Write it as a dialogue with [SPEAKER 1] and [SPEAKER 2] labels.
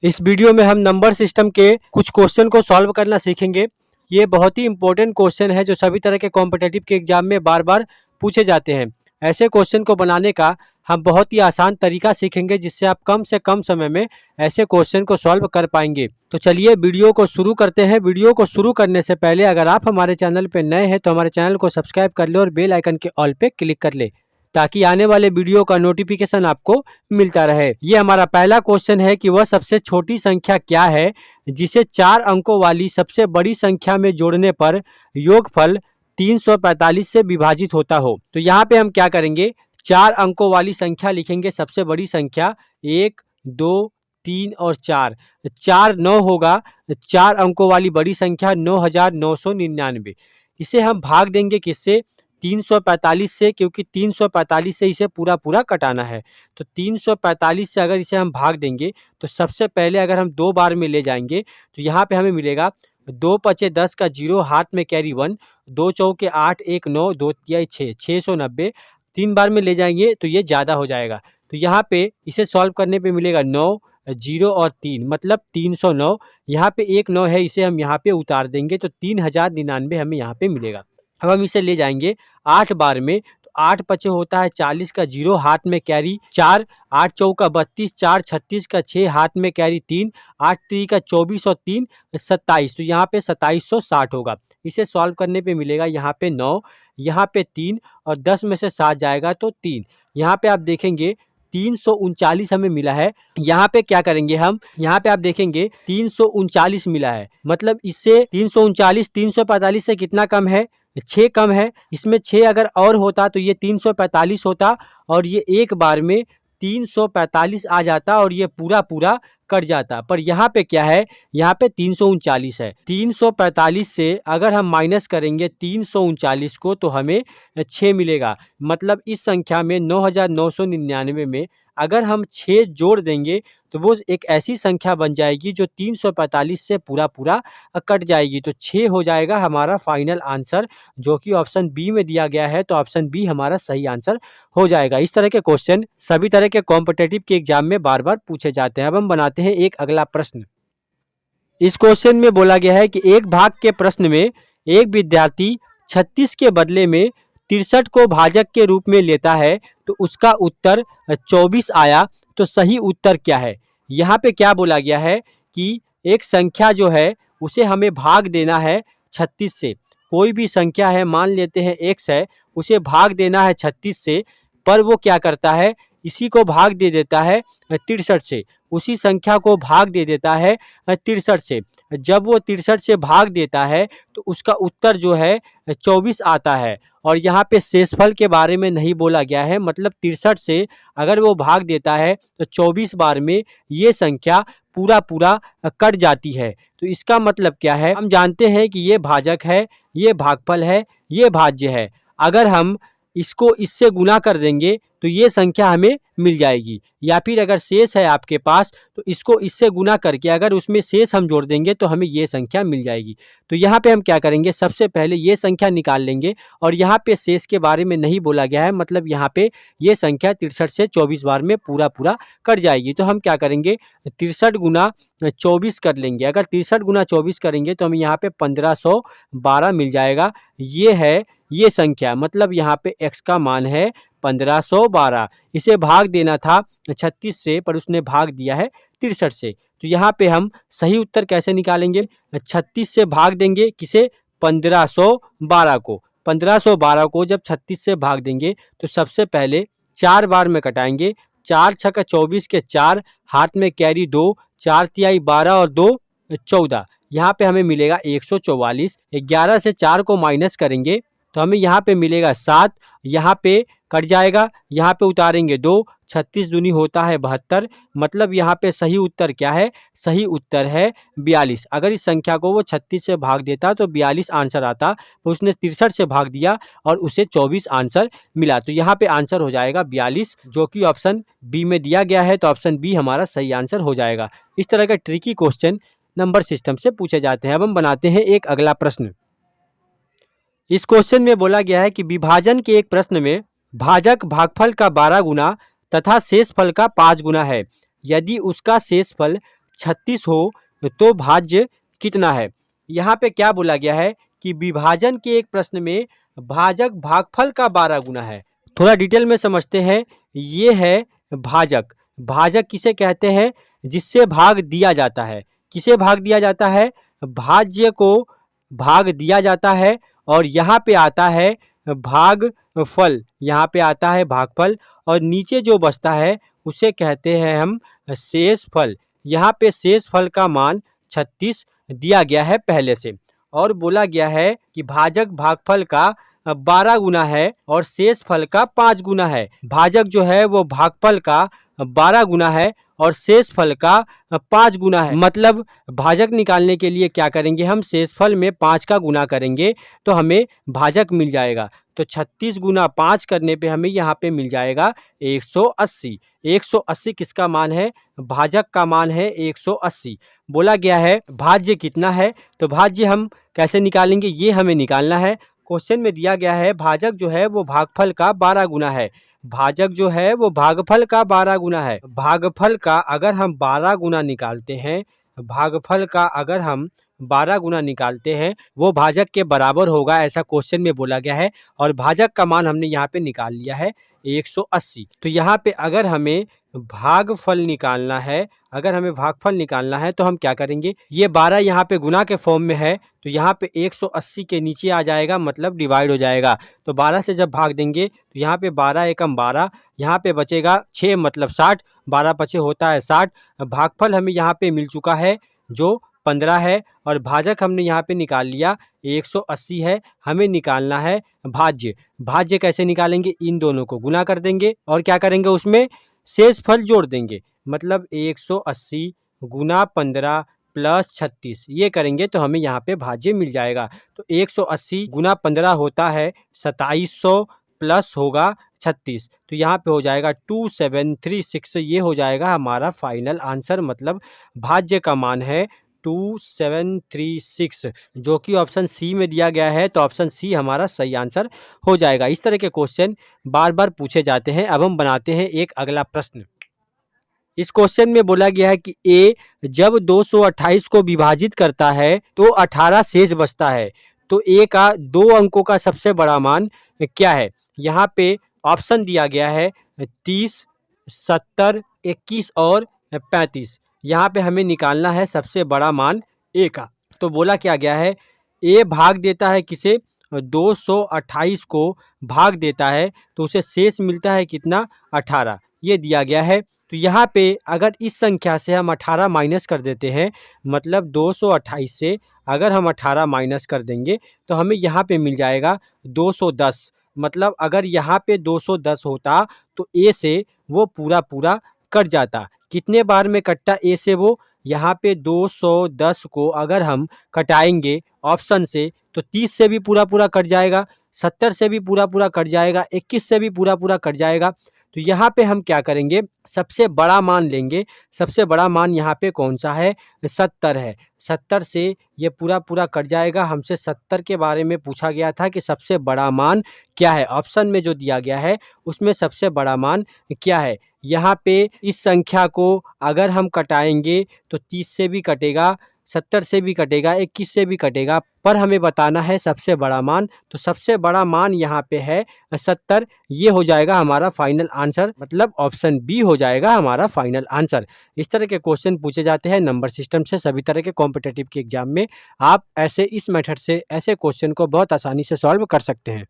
[SPEAKER 1] इस वीडियो में हम नंबर सिस्टम के कुछ क्वेश्चन को सॉल्व करना सीखेंगे। ये बहुत ही इंपॉर्टेंट क्वेश्चन है जो सभी तरह के कॉम्पिटिटिव के एग्जाम में बार बार पूछे जाते हैं। ऐसे क्वेश्चन को बनाने का हम बहुत ही आसान तरीका सीखेंगे जिससे आप कम से कम समय में ऐसे क्वेश्चन को सॉल्व कर पाएंगे। तो चलिए वीडियो को शुरू करते हैं। वीडियो को शुरू करने से पहले अगर आप हमारे चैनल पर नए हैं तो हमारे चैनल को सब्सक्राइब कर ले और बेल आइकन के ऑल पे क्लिक कर ले ताकि आने वाले वीडियो का नोटिफिकेशन आपको मिलता रहे। ये हमारा पहला क्वेश्चन है कि वह सबसे छोटी संख्या क्या है जिसे 4 अंकों वाली सबसे बड़ी संख्या में जोड़ने पर योगफल 345 से विभाजित होता हो। तो यहाँ पे हम क्या करेंगे, 4 अंकों वाली संख्या लिखेंगे। सबसे बड़ी संख्या 1, 2, 3 और 4। 4 9 होगा। 4 अंकों वाली बड़ी संख्या 9999। इसे हम भाग देंगे किससे, 345 से, क्योंकि 345 से इसे पूरा पूरा कटाना है। तो 345 से अगर इसे हम भाग देंगे तो सबसे पहले अगर हम 2 बार में ले जाएंगे तो यहाँ पे हमें मिलेगा 2 पचे 10 का 0, हाथ में कैरी 1, 2 चौके 8, 1 9, 2 तिहाई 6, 690। 3 बार में ले जाएंगे तो ये ज़्यादा हो जाएगा। तो यहाँ पे इसे सॉल्व करने पे मिलेगा 9, 0 और 3 मतलब 309। यहाँ पे 1 9 है, इसे हम यहाँ पे उतार देंगे तो 3099 हमें यहाँ पे मिलेगा। अब हम इसे ले जाएंगे 8 बार में तो 8 पचे होता है 40 का 0, हाथ में कैरी 4, 8 चौका 32, 4 36 का 6, हाथ में कैरी 3, 8 3 का 24 और 3 27। तो यहाँ पे 2760 होगा। इसे सॉल्व करने पे मिलेगा यहाँ पे 9, यहाँ पे 3 और 10 में से 7 जाएगा तो 3। यहाँ पे आप देखेंगे 339 हमें मिला है। यहाँ पे क्या करेंगे हम, यहाँ पे आप देखेंगे 339 मिला है, मतलब इससे 339 345 से कितना कम है, 6 कम है। इसमें 6 अगर और होता तो ये 345 होता और ये एक बार में 345 आ जाता और ये पूरा पूरा कट जाता। पर यहाँ पे क्या है, यहाँ पे 339 है। 345 से अगर हम माइनस करेंगे 339 को तो हमें 6 मिलेगा। मतलब इस संख्या में 9999 में अगर हम 6 जोड़ देंगे तो वो एक ऐसी संख्या बन जाएगी जो 345 से पूरा पूरा कट जाएगी। तो 6 हो जाएगा हमारा फाइनल आंसर, जो कि ऑप्शन बी में दिया गया है। तो ऑप्शन बी हमारा सही आंसर हो जाएगा। इस तरह के क्वेश्चन सभी तरह के कॉम्पिटिटिव के एग्जाम में बार बार पूछे जाते हैं। अब हम बनाते हैं एक अगला प्रश्न। इस क्वेश्चन में बोला गया है कि एक भाग के प्रश्न में एक विद्यार्थी 36 के बदले में 63 को भाजक के रूप में लेता है तो उसका उत्तर 24 आया, तो सही उत्तर क्या है। यहाँ पे क्या बोला गया है कि एक संख्या जो है उसे हमें भाग देना है 36 से। कोई भी संख्या है, मान लेते हैं x है, उसे भाग देना है 36 से, पर वो क्या करता है, इसी को भाग दे देता है 63 से, उसी संख्या को भाग दे देता है 63 से। जब वो 63 से भाग देता है तो उसका उत्तर जो है 24 आता है। और यहाँ पे शेषफल के बारे में नहीं बोला गया है, मतलब 63 से अगर वो भाग देता है तो 24 बार में ये संख्या पूरा पूरा कट जाती है। तो इसका मतलब क्या है, हम जानते हैं कि ये भाजक है, ये भागफल है, ये भाज्य है। अगर हम इसको इससे गुना कर देंगे तो ये संख्या हमें मिल जाएगी, या फिर अगर शेष है आपके पास तो इसको इससे गुना करके अगर उसमें शेष हम जोड़ देंगे तो हमें ये संख्या मिल जाएगी। तो यहाँ पे हम क्या करेंगे, सबसे पहले ये संख्या निकाल लेंगे और यहाँ पे शेष के बारे में नहीं बोला गया है, मतलब यहाँ पे ये संख्या 63 से 24 बार में पूरा पूरा कट जाएगी। तो हम क्या करेंगे, 63 गुना 24 कर लेंगे। अगर 63 गुना 24 करेंगे तो हमें यहाँ पे 1512 मिल जाएगा। ये है ये संख्या, मतलब यहाँ पे x का मान है 1512। इसे भाग देना था 36 से, पर उसने भाग दिया है 63 से। तो यहाँ पे हम सही उत्तर कैसे निकालेंगे, 36 से भाग देंगे किसे, 1512 को। 1512 को जब 36 से भाग देंगे तो सबसे पहले 4 बार में कटाएंगे। 4 छक्का 24 के 4, हाथ में कैरी 2, 4 तिहाई 12 और 2 14। यहाँ पे हमें मिलेगा 144। 11 से 4 को माइनस करेंगे तो हमें यहाँ पे मिलेगा 7, यहाँ पे कट जाएगा, यहाँ पे उतारेंगे 2, 36 दूनी होता है 72। मतलब यहाँ पे सही उत्तर क्या है, सही उत्तर है 42। अगर इस संख्या को वो 36 से भाग देता तो 42 आंसर आता, तो उसने 63 से भाग दिया और उसे 24 आंसर मिला। तो यहाँ पे आंसर हो जाएगा 42, जो कि ऑप्शन बी में दिया गया है। तो ऑप्शन बी हमारा सही आंसर हो जाएगा। इस तरह का ट्रिकी क्वेश्चन नंबर सिस्टम से पूछे जाते हैं। अब हम बनाते हैं एक अगला प्रश्न। इस क्वेश्चन में बोला गया है कि विभाजन के एक प्रश्न में भाजक भागफल का 12 गुना तथा शेषफल का 5 गुना है। यदि उसका शेषफल 36 हो तो भाज्य कितना है। यहाँ पे क्या बोला गया है कि विभाजन के एक प्रश्न में भाजक भागफल का 12 गुना है। थोड़ा डिटेल में समझते हैं। ये है भाजक। भाजक किसे कहते हैं? जिससे भाग दिया जाता है। किसे भाग दिया जाता है? भाज्य को भाग दिया जाता है। और यहाँ पे आता है भागफल, यहाँ पे आता है भागफल, और नीचे जो बचता है उसे कहते हैं हम शेषफल। यहाँ पे शेषफल का मान 36 दिया गया है पहले से, और बोला गया है कि भाजक भागफल का 12 गुना है और शेषफल का 5 गुना है। भाजक जो है वो भागफल का 12 गुना है और शेषफल का 5 गुना है। मतलब भाजक निकालने के लिए क्या करेंगे, हम शेषफल में 5 का गुना करेंगे तो हमें भाजक मिल जाएगा। तो 36 गुना 5 करने पे हमें यहाँ पे मिल जाएगा 180। 180 किसका मान है? भाजक का मान है 180। बोला गया है भाज्य कितना है, तो भाज्य हम कैसे निकालेंगे, ये हमें निकालना है। क्वेश्चन में दिया गया है भाजक जो है वो भागफल का 12 गुना है। भाजक जो है वो भागफल का 12 गुना है। भागफल का अगर हम 12 गुना निकालते हैं, भागफल का अगर हम 12 गुना निकालते हैं, वो भाजक के बराबर होगा, ऐसा क्वेश्चन में बोला गया है। और भाजक का मान हमने यहाँ पे निकाल लिया है 180। तो यहाँ पे अगर हमें भागफल निकालना है, अगर हमें भागफल निकालना है तो हम क्या करेंगे, ये 12 यहाँ पे गुना के फॉर्म में है तो यहाँ पे 180 के नीचे आ जाएगा, मतलब डिवाइड हो जाएगा। तो 12 से जब भाग देंगे तो यहाँ पे 12 एकम 12, यहाँ पे बचेगा 6 मतलब 60, 12 पचे होता है 60। भागफल हमें यहाँ पे मिल चुका है जो 15 है, और भाजक हमने यहाँ पे निकाल लिया 180 है। हमें निकालना है भाज्य। भाज्य कैसे निकालेंगे, इन दोनों को गुना कर देंगे और क्या करेंगे, उसमें शेषफल जोड़ देंगे। मतलब 180 गुना 15 प्लस 36 ये करेंगे तो हमें यहाँ पे भाज्य मिल जाएगा। तो 180 गुना 15 होता है 2700 प्लस होगा 36, तो यहाँ पे हो जाएगा 2736। ये हो जाएगा हमारा फाइनल आंसर। मतलब भाज्य का मान है 2736, जो कि ऑप्शन सी में दिया गया है। तो ऑप्शन सी हमारा सही आंसर हो जाएगा। इस तरह के क्वेश्चन बार बार पूछे जाते हैं। अब हम बनाते हैं एक अगला प्रश्न। इस क्वेश्चन में बोला गया है कि ए जब 228 को विभाजित करता है तो 18 शेष बचता है, तो ए का 2 अंकों का सबसे बड़ा मान क्या है। यहाँ पे ऑप्शन दिया गया है 30, 70, 21 और 35। यहाँ पे हमें निकालना है सबसे बड़ा मान ए का। तो बोला क्या गया है, ए भाग देता है किसे, 228 को भाग देता है तो उसे शेष मिलता है कितना, 18, ये दिया गया है। तो यहाँ पे अगर इस संख्या से हम 18 माइनस कर देते हैं, मतलब 228 से अगर हम 18 माइनस कर देंगे तो हमें यहाँ पे मिल जाएगा 210। मतलब अगर यहाँ पे 210 होता तो ए से वो पूरा पूरा कट जाता। कितने बार में कटता ए से वो, यहाँ पे 210 को अगर हम कटाएंगे ऑप्शन से तो 30 से भी पूरा पूरा कट जाएगा, 70 से भी पूरा पूरा कट जाएगा, 21 से भी पूरा पूरा कट जाएगा। तो यहाँ पे हम क्या करेंगे, सबसे बड़ा मान लेंगे। सबसे बड़ा मान यहाँ पे कौन सा है, 70 है। 70 से ये पूरा पूरा कट जाएगा। हमसे 70 के बारे में पूछा गया था कि सबसे बड़ा मान क्या है। ऑप्शन में जो दिया गया है उसमें सबसे बड़ा मान क्या है। यहाँ पे इस संख्या को अगर हम कटाएंगे तो 30 से भी कटेगा, 70 से भी कटेगा, 21 से भी कटेगा, पर हमें बताना है सबसे बड़ा मान। तो सबसे बड़ा मान यहाँ पे है 70। ये हो जाएगा हमारा फाइनल आंसर, मतलब ऑप्शन बी हो जाएगा हमारा फाइनल आंसर। इस तरह के क्वेश्चन पूछे जाते हैं नंबर सिस्टम से सभी तरह के कॉम्पिटिटिव के एग्जाम में। आप ऐसे इस मेथड से ऐसे क्वेश्चन को बहुत आसानी से सॉल्व कर सकते हैं।